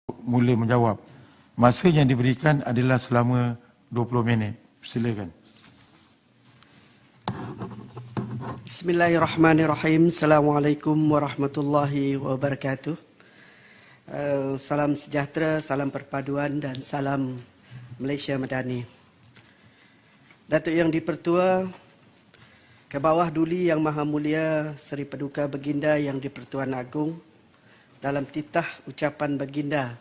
mula menjawab. Masa yang diberikan adalah selama 20 minit. Silakan. Bismillahirrahmanirrahim. Assalamualaikum warahmatullahi wabarakatuh. Salam sejahtera, salam perpaduan dan salam Malaysia Madani. Datuk Yang di-Pertua, ke bawah Duli Yang Maha Mulia Seri Paduka Baginda Yang di-Pertuan Agong, dalam titah ucapan Baginda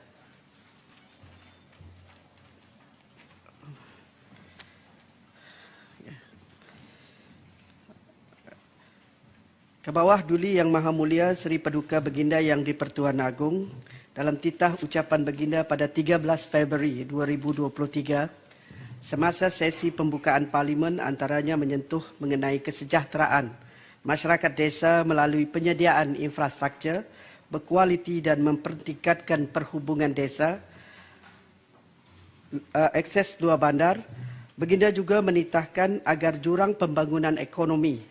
ke bawah Duli Yang Maha Mulia Seri Paduka Baginda Yang di-Pertuan Agong, dalam titah ucapan Baginda pada 13 Februari 2023, semasa sesi pembukaan Parlimen antaranya menyentuh mengenai kesejahteraan masyarakat desa melalui penyediaan infrastruktur berkualiti dan mempertingkatkan perhubungan desa, akses dua bandar. Baginda juga menitahkan agar jurang pembangunan ekonomi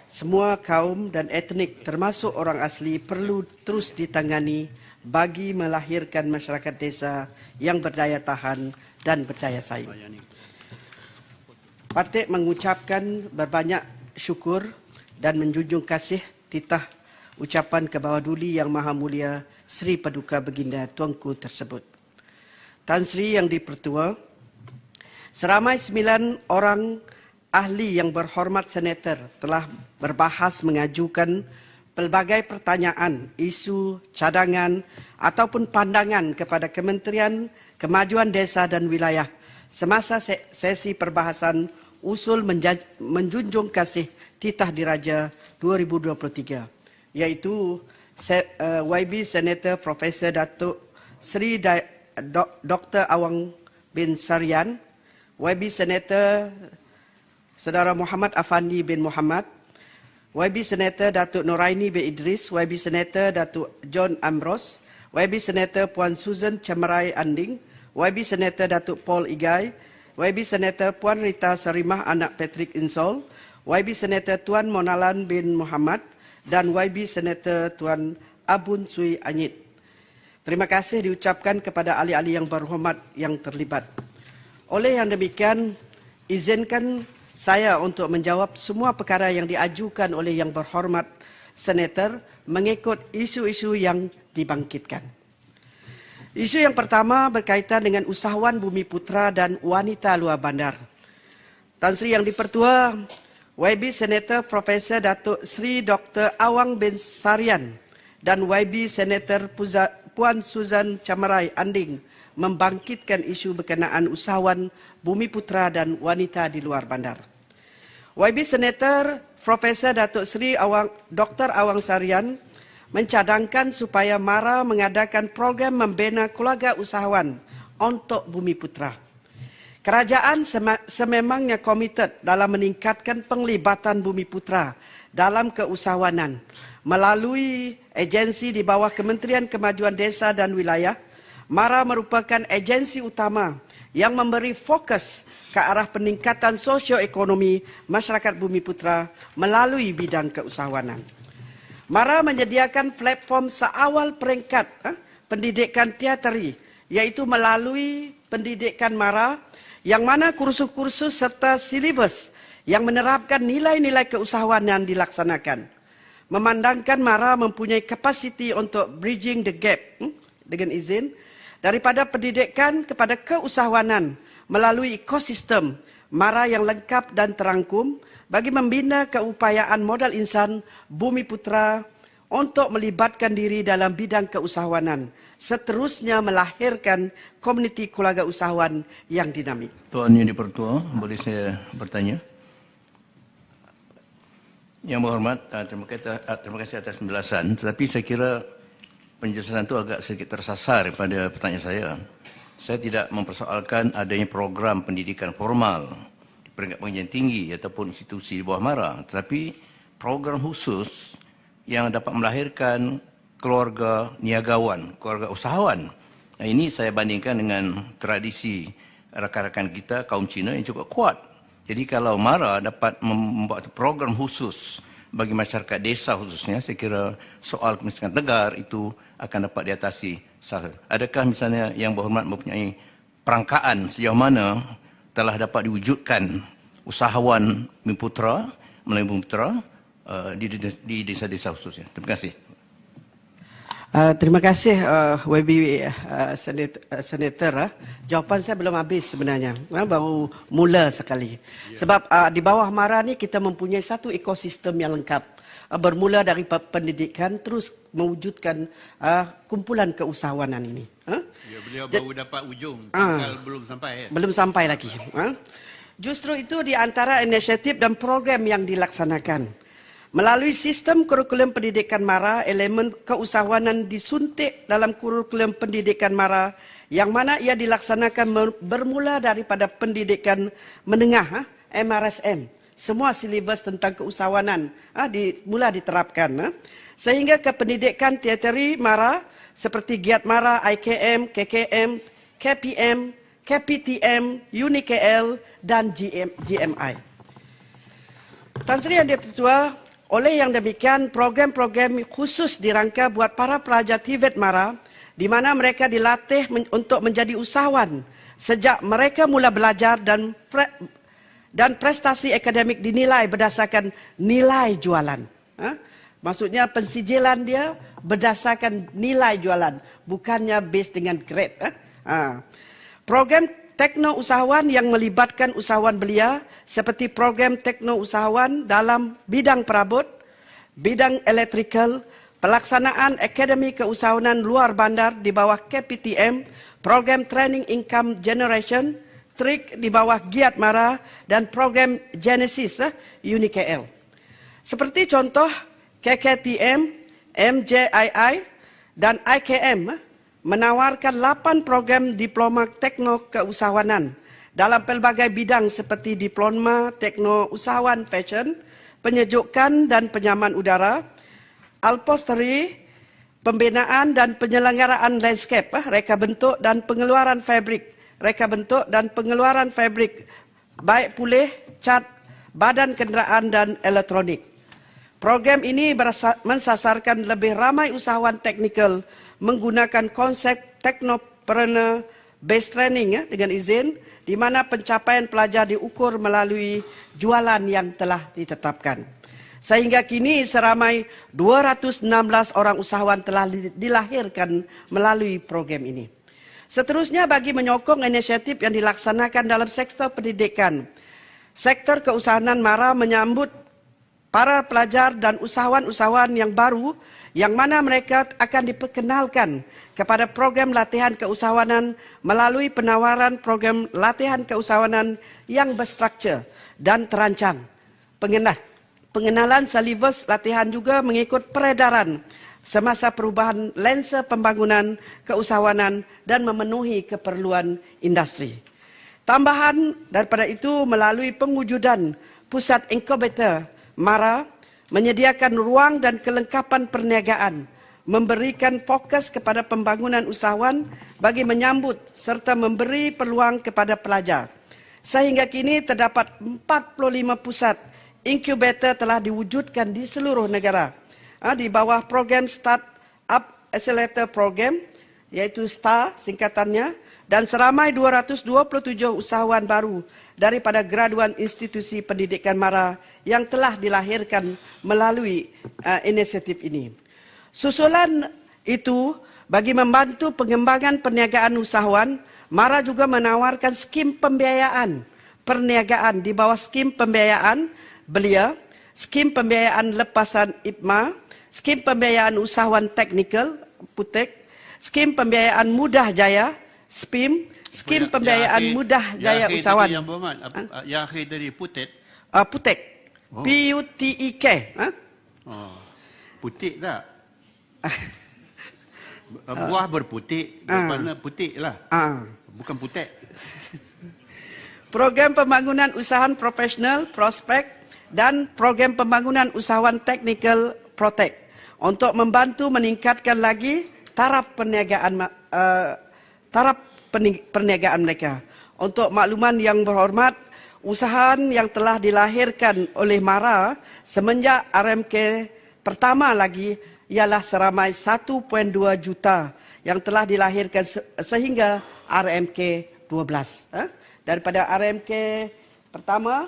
semua kaum dan etnik termasuk orang asli perlu terus ditangani bagi melahirkan masyarakat desa yang berdaya tahan dan berdaya saing. Patik mengucapkan berbanyak syukur dan menjunjung kasih titah ucapan ke bawah Duli Yang Maha Mulia Seri Paduka Baginda Tuanku tersebut. Tan Sri Yang di-Pertua, seramai 9 orang ahli yang berhormat senator telah berbahas mengajukan pelbagai pertanyaan, isu, cadangan ataupun pandangan kepada Kementerian Kemajuan Desa dan Wilayah semasa sesi perbahasan usul menjunjung kasih titah diraja 2023, iaitu YB Senator Profesor Datuk Seri Dr. Awang bin Sarian, YB Senator Saudara Muhammad Afandi bin Muhammad, YB Senator Datuk Noraini bin Idris, YB Senator Datuk John Ambrose, YB Senator Puan Susan Camarai Anding, YB Senator Datuk Paul Igai, YB Senator Puan Rita Sarimah anak Patrick Insol, YB Senator Tuan Monalan bin Muhammad dan YB Senator Tuan Abun Sui Anyit. Terima kasih diucapkan kepada ahli-ahli yang berhormat yang terlibat. Oleh yang demikian, izinkan saya untuk menjawab semua perkara yang diajukan oleh yang berhormat senator mengikut isu-isu yang dibangkitkan. Isu yang pertama berkaitan dengan usahawan Bumi Putra dan wanita luar bandar. Tan Sri Yang di-Pertua, YB Senator Profesor Datuk Seri Dr. Awang bin Sarian dan YB Senator Puan Susan Camarai Anding membangkitkan isu berkenaan usahawan Bumi Putra dan wanita di luar bandar. YB Senator Profesor Datuk Seri Dr. Awang Sarian mencadangkan supaya MARA mengadakan program membina keluarga usahawan untuk Bumi Putra. Kerajaan sememangnya komited dalam meningkatkan penglibatan Bumi Putra dalam keusahawanan melalui agensi di bawah Kementerian Kemajuan Desa dan Wilayah. MARA merupakan agensi utama yang memberi fokus ke arah peningkatan sosioekonomi masyarakat Bumi Putra melalui bidang keusahawanan. MARA menyediakan platform seawal peringkat pendidikan teateri, iaitu melalui pendidikan MARA yang mana kursus-kursus serta silibus yang menerapkan nilai-nilai keusahawanan dilaksanakan. Memandangkan MARA mempunyai kapasiti untuk bridging the gap, dengan izin, daripada pendidikan kepada keusahawanan melalui ekosistem MARA yang lengkap dan terangkum bagi membina keupayaan modal insan Bumi Putra untuk melibatkan diri dalam bidang keusahawanan, seterusnya melahirkan komuniti keluarga usahawan yang dinamik. Tuan Yang di-Pertua, boleh saya bertanya? Yang berhormat, terima kasih atas penjelasan, tetapi saya kira penjelasan itu agak sedikit tersasar pada pertanyaan saya. Saya tidak mempersoalkan adanya program pendidikan formal di peringkat pengajian tinggi ataupun institusi di bawah MARA, tetapi program khusus yang dapat melahirkan keluarga niagawan, keluarga usahawan. Nah, ini saya bandingkan dengan tradisi rakan-rakan kita kaum Cina yang cukup kuat. Jadi kalau MARA dapat membuat program khusus bagi masyarakat desa khususnya, saya kira soal kemiskinan tegar itu akan dapat diatasi Adakah misalnya Yang Berhormat mempunyai perangkaan sejauh mana telah dapat diwujudkan usahawan Bumi Putra melalui Bumi Putra di desa-desa khususnya? Terima kasih. Terima kasih YB Senator. Jawapan saya belum habis sebenarnya. Baru mula sekali. Sebab di bawah MARA ni kita mempunyai satu ekosistem yang lengkap. Bermula dari pendidikan terus mewujudkan kumpulan keusahawanan ini. Ya, beliau baru dapat ujung, tinggal belum sampai. Ya? Belum sampai lagi. Justru itu di antara inisiatif dan program yang dilaksanakan. Melalui sistem kurikulum pendidikan MARA, elemen keusahawanan disuntik dalam kurikulum pendidikan MARA yang mana ia dilaksanakan bermula daripada pendidikan menengah, MRSM. Semua silibus tentang keusahawanan mula diterapkan. Sehingga ke pendidikan tertiary MARA seperti Giat MARA, IKM, KKM, KPM, KPTM, UNIKL dan GMI. Tan Sri Yang Di-Pertua, oleh yang demikian, program-program khusus dirangka buat para pelajar TVET MARA di mana mereka dilatih untuk menjadi usahawan sejak mereka mula belajar dan prestasi akademik dinilai berdasarkan nilai jualan. Maksudnya pensijilan dia berdasarkan nilai jualan, bukannya based dengan grade. Program tekno usahawan yang melibatkan usahawan belia seperti program tekno usahawan dalam bidang perabot, bidang elektrikal, pelaksanaan akademi keusahawanan luar bandar di bawah KPTM, program training income generation, TRIC di bawah Giat MARA dan program Genesis UNIKL. Seperti contoh KKTM, MJII dan IKM menawarkan 8 program diploma tekno keusahawanan dalam pelbagai bidang seperti diploma tekno usahawan fashion, penyejukan dan penyaman udara, upholstery, pembinaan dan penyelenggaraan landscape, reka bentuk dan pengeluaran fabrik, baik pulih, cat, badan kenderaan dan elektronik. Program ini mensasarkan lebih ramai usahawan teknikal menggunakan konsep technopreneur based training dengan izin di mana pencapaian pelajar diukur melalui jualan yang telah ditetapkan. Sehingga kini seramai 216 orang usahawan telah dilahirkan melalui program ini. Seterusnya bagi menyokong inisiatif yang dilaksanakan dalam sektor pendidikan, sektor keusahawanan MARA menyambut para pelajar dan usahawan-usahawan yang baru yang mana mereka akan diperkenalkan kepada program latihan keusahawanan melalui penawaran program latihan keusahawanan yang berstruktur dan terancang. Pengenalan silibus latihan juga mengikut peredaran semasa perubahan lensa pembangunan keusahawanan dan memenuhi keperluan industri. Tambahan daripada itu melalui pengujudan pusat inkubator MARA menyediakan ruang dan kelengkapan perniagaan, memberikan fokus kepada pembangunan usahawan bagi menyambut serta memberi peluang kepada pelajar. Sehingga kini terdapat 45 pusat inkubator telah diwujudkan di seluruh negara di bawah program Startup Accelerator Program, iaitu STAR singkatannya, dan seramai 227 usahawan baru daripada graduan institusi pendidikan MARA yang telah dilahirkan melalui inisiatif ini. Susulan itu, bagi membantu pengembangan perniagaan usahawan, MARA juga menawarkan skim pembiayaan perniagaan di bawah skim pembiayaan belia, skim pembiayaan lepasan IPMA, skim pembiayaan usahawan teknikal PUTEK, skim pembiayaan mudah jaya SPIM, skim pembiayaan mudah jaya usahawan. Yang akhir tadi PUTEK. PUTEK. PUTEK. Putik tak? Buah berputik, warna putik lah. Bukan putek. Program pembangunan usahawan profesional prospek dan program pembangunan usahawan teknikal Protek untuk membantu meningkatkan lagi taraf perniagaan mereka. Untuk makluman yang berhormat, usahawan yang telah dilahirkan oleh MARA semenjak RMK pertama lagi ialah seramai 1.2 juta yang telah dilahirkan sehingga RMK 12. Daripada RMK pertama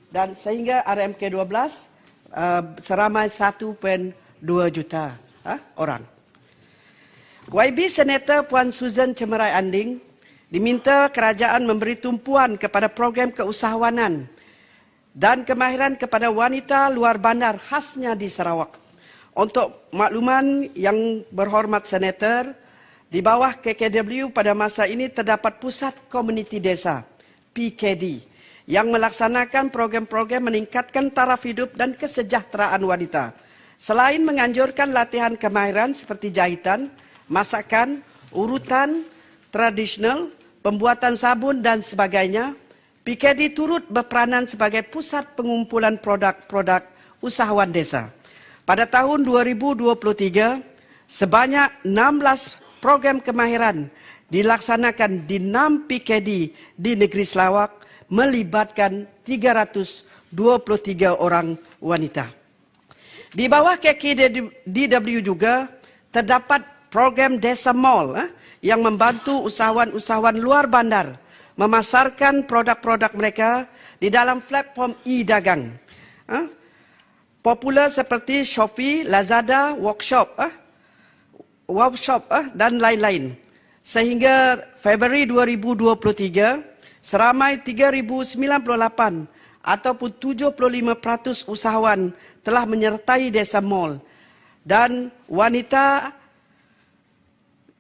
dan sehingga RMK 12 seramai 1.2 juta orang. YB Senator Puan Susan Cemerai Anding diminta kerajaan memberi tumpuan kepada program keusahawanan dan kemahiran kepada wanita luar bandar khasnya di Sarawak. Untuk makluman yang berhormat Senator, di bawah KKW pada masa ini terdapat Pusat Komuniti Desa, PKD, yang melaksanakan program-program meningkatkan taraf hidup dan kesejahteraan wanita. Selain menganjurkan latihan kemahiran seperti jahitan, masakan, urutan tradisional, pembuatan sabun dan sebagainya, PKD turut berperanan sebagai pusat pengumpulan produk-produk usahawan desa. Pada tahun 2023, sebanyak 16 program kemahiran dilaksanakan di 6 PKD di negeri Sarawak melibatkan 323 orang wanita. Di bawah KKDW juga terdapat program Desa Mall yang membantu usahawan-usahawan luar bandar memasarkan produk-produk mereka di dalam platform e-dagang. Popular seperti Shopee, Lazada, workshop dan lain-lain. Sehingga Februari 2023, seramai 3,098 ataupun 75% usahawan telah menyertai Desa Mall dan wanita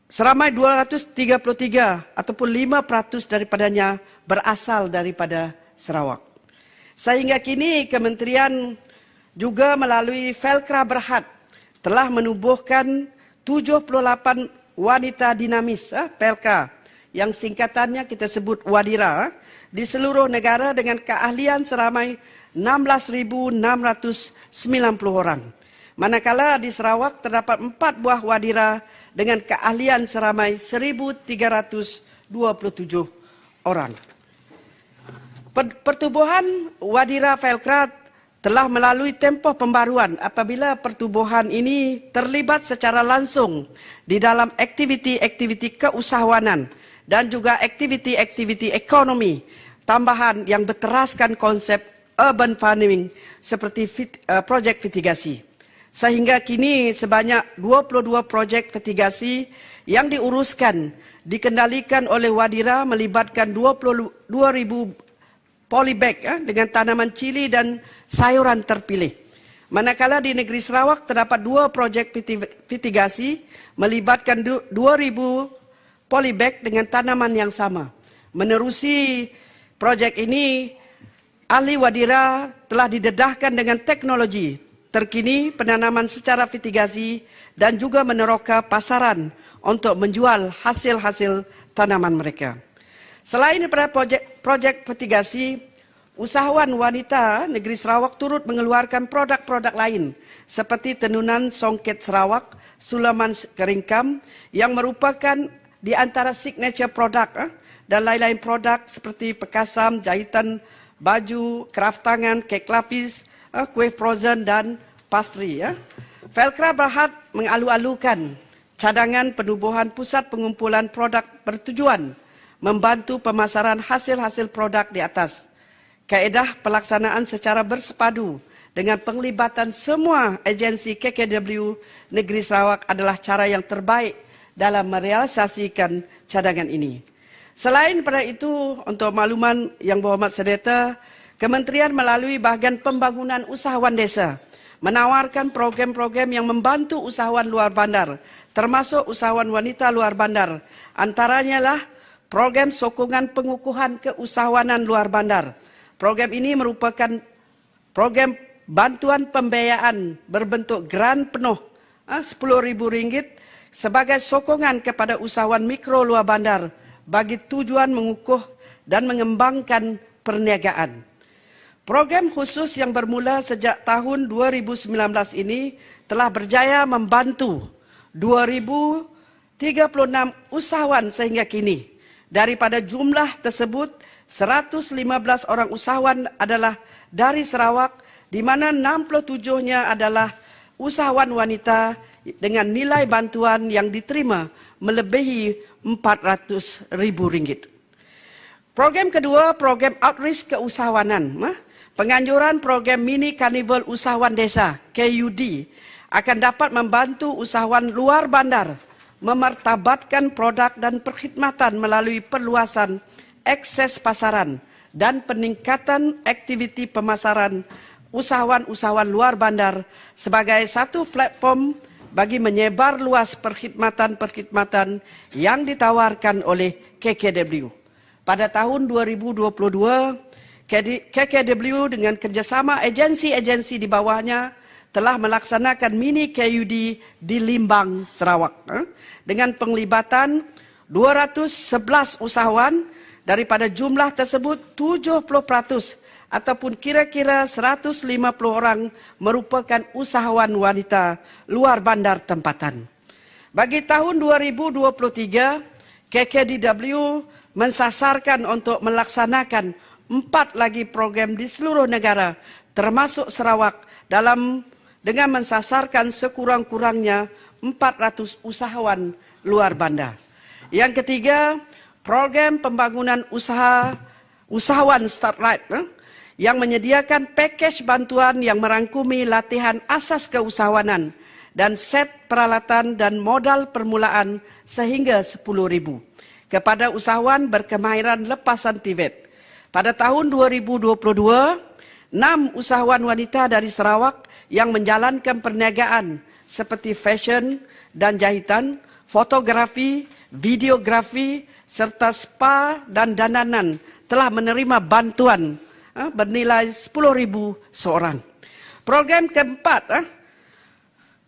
seramai 233 ataupun 5% daripadanya berasal daripada Sarawak. Sehingga kini kementerian juga melalui Felkra Berhad telah menubuhkan 78 wanita dinamis, Felkra, yang singkatannya kita sebut Wadira, di seluruh negara dengan keahlian seramai 16,690 orang. Manakala di Sarawak terdapat 4 buah Wadira dengan keahlian seramai 1,327 orang. Pertubuhan Wadira Felkra telah melalui tempoh pembaruan apabila pertubuhan ini terlibat secara langsung di dalam aktiviti-aktiviti keusahawanan dan juga aktiviti-aktiviti ekonomi tambahan yang berteraskan konsep urban farming seperti projek mitigasi. Sehingga kini sebanyak 22 projek mitigasi yang diuruskan dikendalikan oleh Wadira melibatkan 22,000 polybag dengan tanaman cili dan sayuran terpilih. Manakala di negeri Sarawak terdapat 2 projek mitigasi melibatkan 2,000 polybag dengan tanaman yang sama. Menerusi projek ini, ahli Wadira telah didedahkan dengan teknologi terkini penanaman secara mitigasi dan juga meneroka pasaran untuk menjual hasil-hasil tanaman mereka. Selain daripada projek mitigasi, usahawan wanita negeri Sarawak turut mengeluarkan produk-produk lain seperti tenunan songket Sarawak, sulaman keringkam yang merupakan di antara signature produk dan lain-lain produk seperti pekasam, jahitan, baju, kraft tangan, kek lapis, kuih frozen dan pastry. Felkra Berhad mengalu-alukan cadangan penubuhan pusat pengumpulan produk bertujuan membantu pemasaran hasil-hasil produk di atas. Kaedah pelaksanaan secara bersepadu dengan penglibatan semua agensi KKW Negeri Sarawak adalah cara yang terbaik dalam merealisasikan cadangan ini. Selain pada itu, untuk makluman yang berhormat Senator, Kementerian melalui bahagian pembangunan usahawan desa menawarkan program-program yang membantu usahawan luar bandar, termasuk usahawan wanita luar bandar. Antaranya lah program sokongan pengukuhan keusahawanan luar bandar. Program ini merupakan program bantuan pembiayaan berbentuk grant penuh RM10,000 sebagai sokongan kepada usahawan mikro luar bandar bagi tujuan mengukuh dan mengembangkan perniagaan. Program khusus yang bermula sejak tahun 2019 ini telah berjaya membantu 2,036 usahawan sehingga kini. Daripada jumlah tersebut, 115 orang usahawan adalah dari Sarawak, di mana 67-nya adalah usahawan wanita dengan nilai bantuan yang diterima melebihi RM400,000. Program kedua, program outreach keusahawanan. Penganjuran program mini karnival usahawan desa KUD akan dapat membantu usahawan luar bandar memartabatkan produk dan perkhidmatan melalui perluasan akses pasaran dan peningkatan aktiviti pemasaran usahawan-usahawan luar bandar sebagai satu platform bagi menyebar luas perkhidmatan-perkhidmatan yang ditawarkan oleh KKW. Pada tahun 2022, KKW dengan kerjasama agensi-agensi di bawahnya telah melaksanakan mini KUD di Limbang, Sarawak. Dengan penglibatan 211 usahawan, daripada jumlah tersebut 70% ataupun kira-kira 150 orang merupakan usahawan wanita luar bandar tempatan. Bagi tahun 2023, KKDW mensasarkan untuk melaksanakan 4 lagi program di seluruh negara termasuk Sarawak dengan mensasarkan sekurang-kurangnya 400 usahawan luar bandar. Yang ketiga, program pembangunan usahawan Start Right yang menyediakan pakej bantuan yang merangkumi latihan asas keusahawanan dan set peralatan dan modal permulaan sehingga 10,000 kepada usahawan berkemahiran lepasan TVET. Pada tahun 2022, 6 usahawan wanita dari Sarawak yang menjalankan perniagaan seperti fashion dan jahitan, fotografi, videografi, serta spa dan dandanan telah menerima bantuan bernilai 10,000 seorang. Program keempat,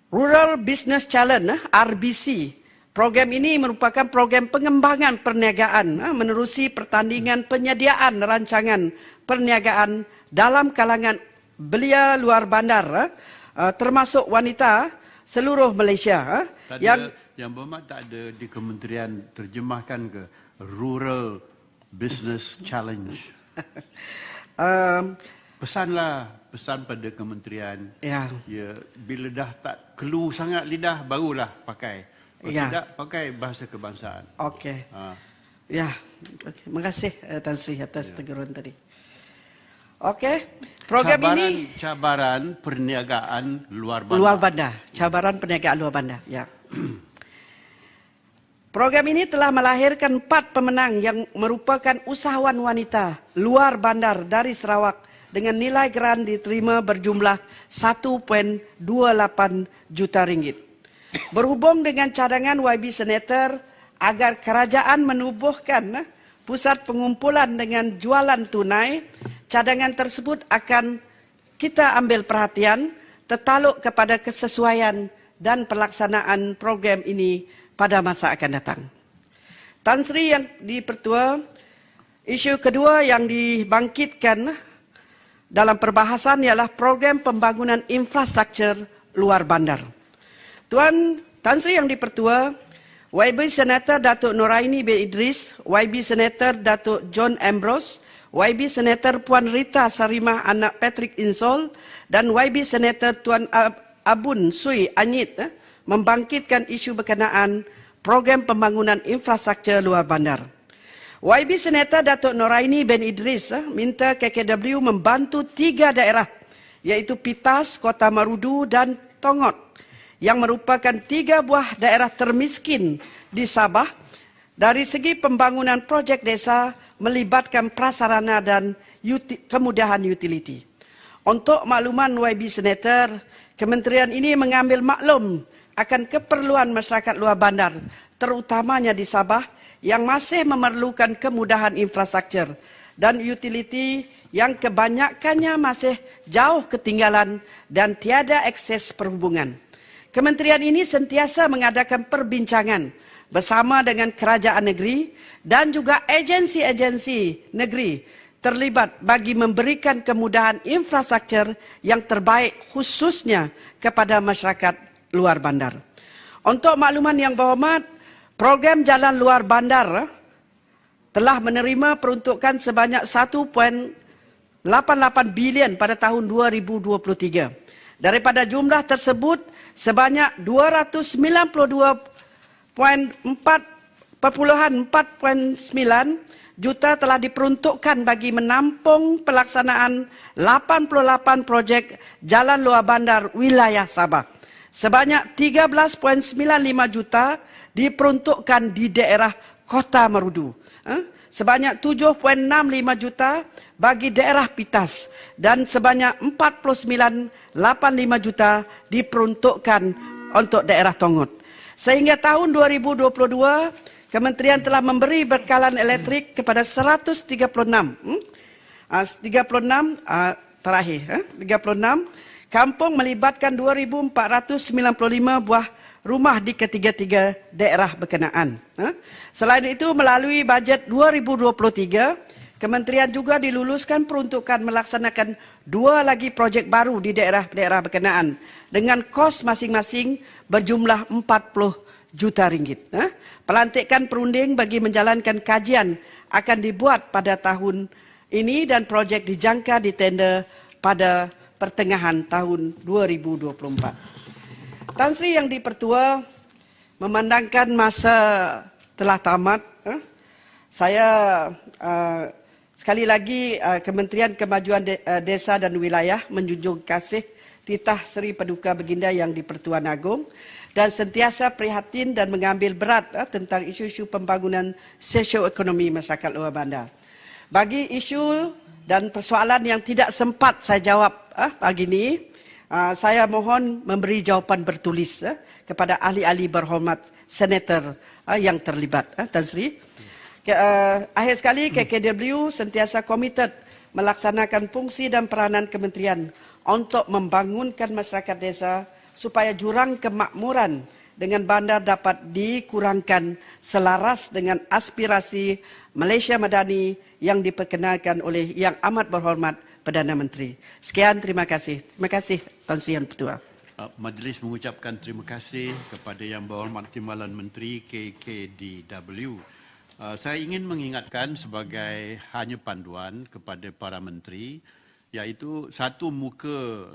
Rural Business Challenge, RBC. Program ini merupakan program pengembangan perniagaan menerusi pertandingan penyediaan rancangan perniagaan dalam kalangan belia luar bandar termasuk wanita seluruh Malaysia. Yang bermakna tak ada di kementerian terjemahkan ke Rural Business Challenge. Pesan pada kementerian. Ya, bila dah tak clue sangat lidah barulah pakai. Kalau tidak pakai bahasa kebangsaan. Okey. Ya, okay. Terima kasih Tan Sri atas teguran tadi. Okey, program ini cabaran perniagaan luar bandar. Luar bandar, cabaran perniagaan luar bandar. Ya. Program ini telah melahirkan 4 pemenang yang merupakan usahawan wanita luar bandar dari Sarawak dengan nilai grant diterima berjumlah 1.28 juta ringgit. Berhubung dengan cadangan YB Senator agar kerajaan menubuhkan pusat pengumpulan dengan jualan tunai, cadangan tersebut akan kita ambil perhatian tertaluk kepada kesesuaian dan pelaksanaan program ini pada masa akan datang. Tan Sri yang dipertua, isu kedua yang dibangkitkan dalam perbahasan ialah program pembangunan infrastruktur luar bandar. Tuan Tan Sri yang dipertua, YB Senator Datuk Noraini bin Idris, YB Senator Datuk John Ambrose, YB Senator Puan Rita Sarimah anak Patrick Insol dan YB Senator Tuan Abun Sui Anyit membangkitkan isu berkenaan program pembangunan infrastruktur luar bandar. YB Senator Datuk Noraini bin Idris minta KKW membantu 3 daerah iaitu Pitas, Kota Marudu dan Tongot yang merupakan 3 buah daerah termiskin di Sabah dari segi pembangunan projek desa melibatkan prasarana dan kemudahan utiliti. Untuk makluman YB Senator, kementerian ini mengambil maklum akan keperluan masyarakat luar bandar, terutamanya di Sabah yang masih memerlukan kemudahan infrastruktur dan utiliti yang kebanyakannya masih jauh ketinggalan dan tiada akses perhubungan. Kementerian ini sentiasa mengadakan perbincangan bersama dengan kerajaan negeri dan juga agensi-agensi negeri terlibat bagi memberikan kemudahan infrastruktur yang terbaik khususnya kepada masyarakat luar bandar. Untuk makluman yang berhormat, program jalan luar bandar telah menerima peruntukan sebanyak 1.88 bilion pada tahun 2023. Daripada jumlah tersebut, sebanyak 292.4,9 juta telah diperuntukkan bagi menampung pelaksanaan 88 projek jalan luar bandar wilayah Sabah. Sebanyak 13.95 juta diperuntukkan di daerah Kota Marudu. Sebanyak 7.65 juta bagi daerah Pitas dan sebanyak 49.85 juta diperuntukkan untuk daerah Tongut. Sehingga tahun 2022, Kementerian telah memberi bekalan elektrik kepada 136 kampung melibatkan 2.495 buah rumah di ketiga-tiga daerah berkenaan. Selain itu, melalui bajet 2023, Kementerian juga diluluskan peruntukan melaksanakan 2 lagi projek baru di daerah-daerah berkenaan dengan kos masing-masing berjumlah 40 juta ringgit. Pelantikan perunding bagi menjalankan kajian akan dibuat pada tahun ini dan projek dijangka ditender pada pertengahan tahun 2024. Tan Sri Yang di-Pertua, memandangkan masa telah tamat, saya sekali lagi Kementerian Kemajuan Desa dan Wilayah menjunjung kasih titah Seri Paduka Baginda Yang di-Pertuan Agong dan sentiasa prihatin dan mengambil berat tentang isu-isu pembangunan sosioekonomi masyarakat luar bandar. Bagi isu dan persoalan yang tidak sempat saya jawab pagi ini, saya mohon memberi jawapan bertulis kepada ahli-ahli berhormat senator yang terlibat. Tan Sri. Akhir sekali, KKW sentiasa komited melaksanakan fungsi dan peranan kementerian untuk membangunkan masyarakat desa supaya jurang kemakmuran dengan bandar dapat dikurangkan selaras dengan aspirasi Malaysia Madani yang diperkenalkan oleh Yang Amat Berhormat Perdana Menteri. Sekian, terima kasih. Terima kasih, Tan Sri Yang Pertua. Majlis mengucapkan terima kasih kepada Yang Berhormat Timbalan Menteri KKDW. Saya ingin mengingatkan sebagai hanya panduan kepada para menteri, iaitu satu muka